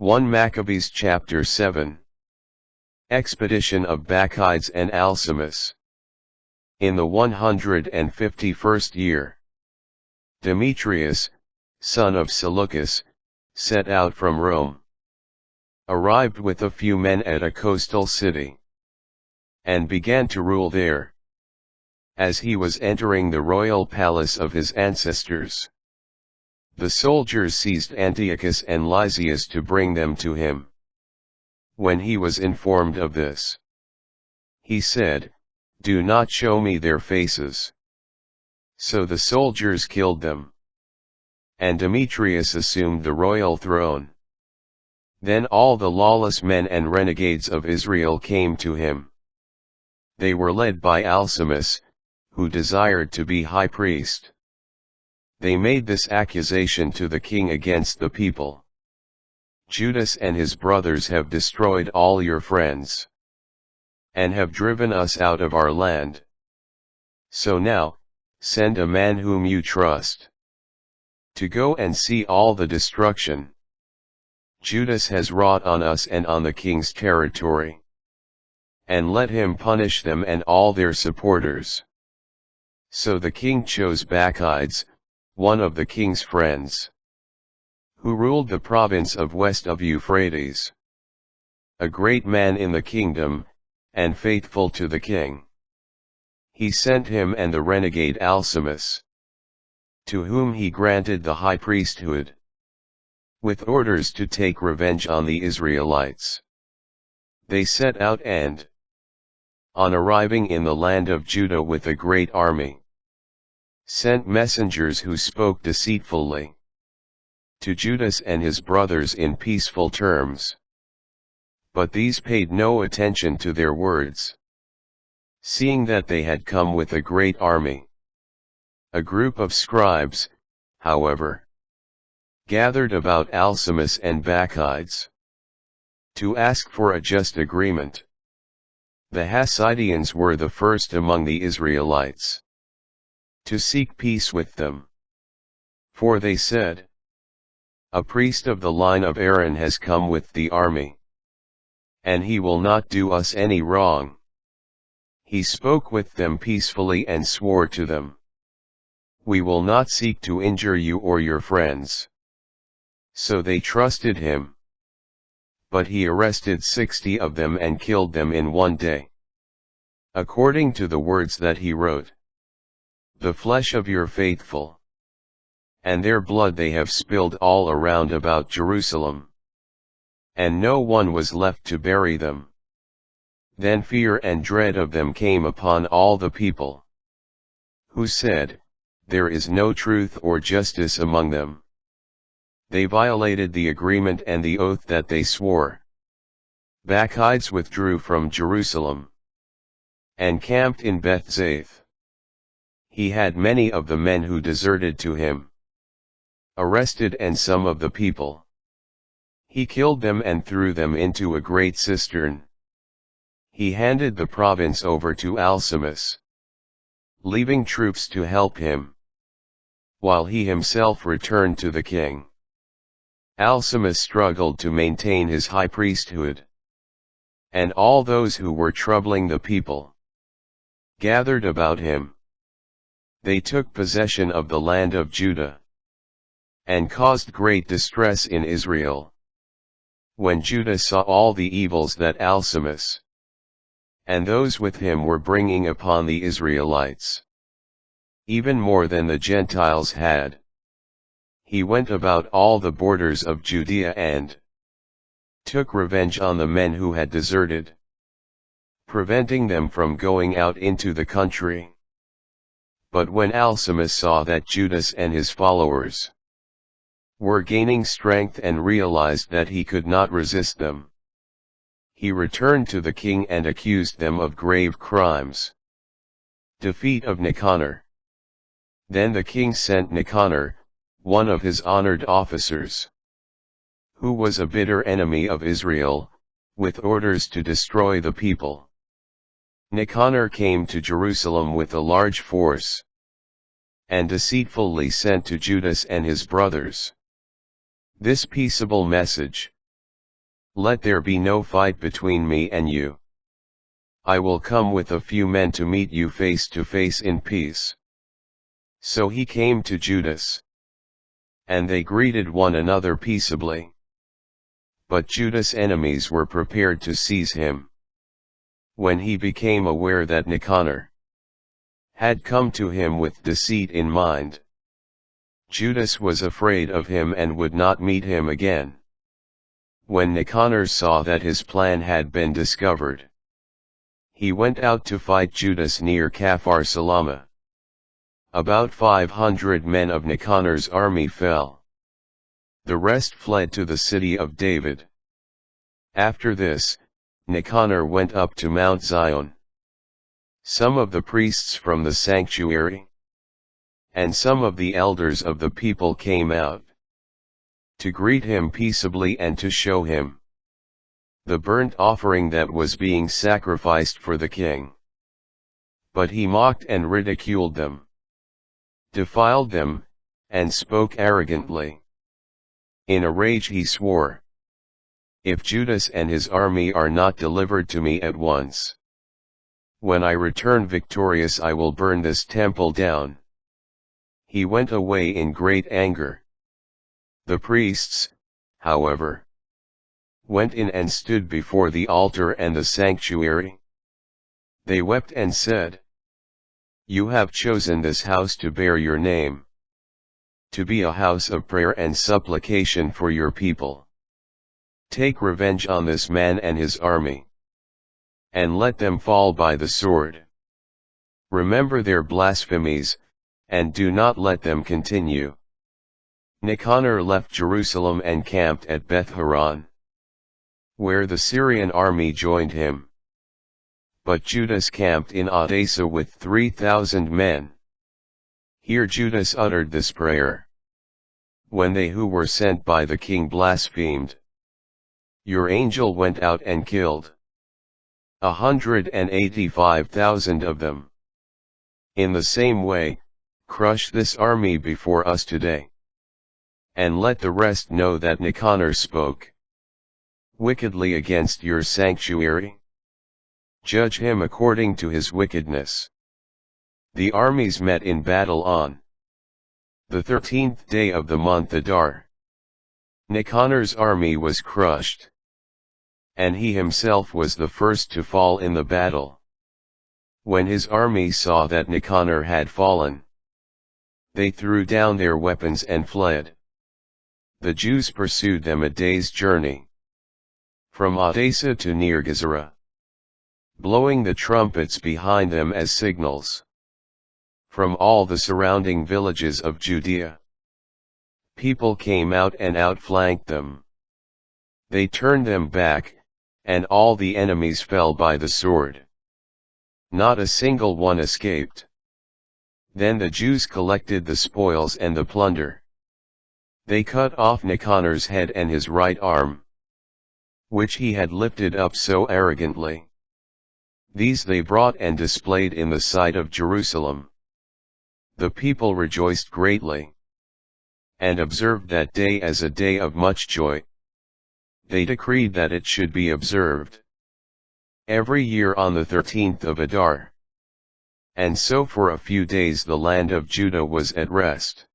1 Maccabees chapter 7. Expedition of Bacchides and Alcimus. In the 151st year, Demetrius, son of Seleucus, set out from Rome, arrived with a few men at a coastal city, and began to rule there. As he was entering the royal palace of his ancestors, the soldiers seized Antiochus and Lysias to bring them to him. When he was informed of this, he said, "Do not show me their faces." So the soldiers killed them, and Demetrius assumed the royal throne. Then all the lawless men and renegades of Israel came to him. They were led by Alcimus, who desired to be high priest. They made this accusation to the king against the people: "Judas and his brothers have destroyed all your friends, and have driven us out of our land. So now, send a man whom you trust, to go and see all the destruction Judas has wrought on us and on the king's territory, and let him punish them and all their supporters." So the king chose Bacchides, one of the king's friends, who ruled the province of west of Euphrates, a great man in the kingdom, and faithful to the king. He sent him and the renegade Alcimus, to whom he granted the high priesthood, with orders to take revenge on the Israelites. They set out and, on arriving in the land of Judah with a great army, sent messengers who spoke deceitfully to Judas and his brothers in peaceful terms. But these paid no attention to their words, seeing that they had come with a great army. A group of scribes, however, gathered about Alcimus and Bacchides, to ask for a just agreement. The Hasidians were the first among the Israelites to seek peace with them. For they said, "A priest of the line of Aaron has come with the army, and he will not do us any wrong." He spoke with them peacefully and swore to them, "We will not seek to injure you or your friends." So they trusted him. But he arrested 60 of them and killed them in one day, according to the words that he wrote: "The flesh of your faithful, and their blood they have spilled all around about Jerusalem." And no one was left to bury them. Then fear and dread of them came upon all the people, who said, "There is no truth or justice among them." They violated the agreement and the oath that they swore. Bacchides withdrew from Jerusalem, and camped in Bethzaith. He had many of the men who deserted to him arrested, and some of the people. He killed them and threw them into a great cistern. He handed the province over to Alcimus, leaving troops to help him, while he himself returned to the king. Alcimus struggled to maintain his high priesthood, and all those who were troubling the people gathered about him. They took possession of the land of Judah, and caused great distress in Israel. When Judah saw all the evils that Alcimus and those with him were bringing upon the Israelites, even more than the Gentiles had, he went about all the borders of Judea and took revenge on the men who had deserted, preventing them from going out into the country. But when Alcimus saw that Judas and his followers were gaining strength and realized that he could not resist them, he returned to the king and accused them of grave crimes. Defeat of Nicanor. Then the king sent Nicanor, one of his honored officers, who was a bitter enemy of Israel, with orders to destroy the people. Nicanor came to Jerusalem with a large force, and deceitfully sent to Judas and his brothers this peaceable message: Let there be no fight between me and you. I will come with a few men to meet you face to face in peace. So he came to Judas. And they greeted one another peaceably. But Judas' enemies were prepared to seize him. When he became aware that Nicanor had come to him with deceit in mind, Judas was afraid of him and would not meet him again. When Nicanor saw that his plan had been discovered, he went out to fight Judas near Kaphar Salama. About 500 men of Nicanor's army fell. The rest fled to the city of David. After this, Nicanor went up to Mount Zion. Some of the priests from the sanctuary and some of the elders of the people came out to greet him peaceably and to show him the burnt offering that was being sacrificed for the king. But he mocked and ridiculed them, defiled them, and spoke arrogantly. In a rage he swore, "If Judas and his army are not delivered to me at once, when I return victorious I will burn this temple down." He went away in great anger. The priests, however, went in and stood before the altar and the sanctuary. They wept and said, "You have chosen this house to bear your name, to be a house of prayer and supplication for your people. Take revenge on this man and his army, and let them fall by the sword. Remember their blasphemies, and do not let them continue." Nicanor left Jerusalem and camped at Beth-horon, where the Syrian army joined him. But Judas camped in Edessa with 3,000 men. Here Judas uttered this prayer. When they who were sent by the king blasphemed, your angel went out and killed 185,000 of them. In the same way, crush this army before us today. And let the rest know that Nicanor spoke wickedly against your sanctuary. Judge him according to his wickedness. The armies met in battle on the 13th day of the month Adar. Nicanor's army was crushed, and he himself was the first to fall in the battle. When his army saw that Nicanor had fallen, they threw down their weapons and fled. The Jews pursued them a day's journey, from Edessa to near Gezerah, blowing the trumpets behind them as signals. From all the surrounding villages of Judea, people came out and outflanked them. They turned them back, and all the enemies fell by the sword. Not a single one escaped. Then the Jews collected the spoils and the plunder. They cut off Nicanor's head and his right arm, which he had lifted up so arrogantly. These they brought and displayed in the sight of Jerusalem. The people rejoiced greatly, and observed that day as a day of much joy. They decreed that it should be observed every year on the 13th of Adar. And so for a few days the land of Judah was at rest.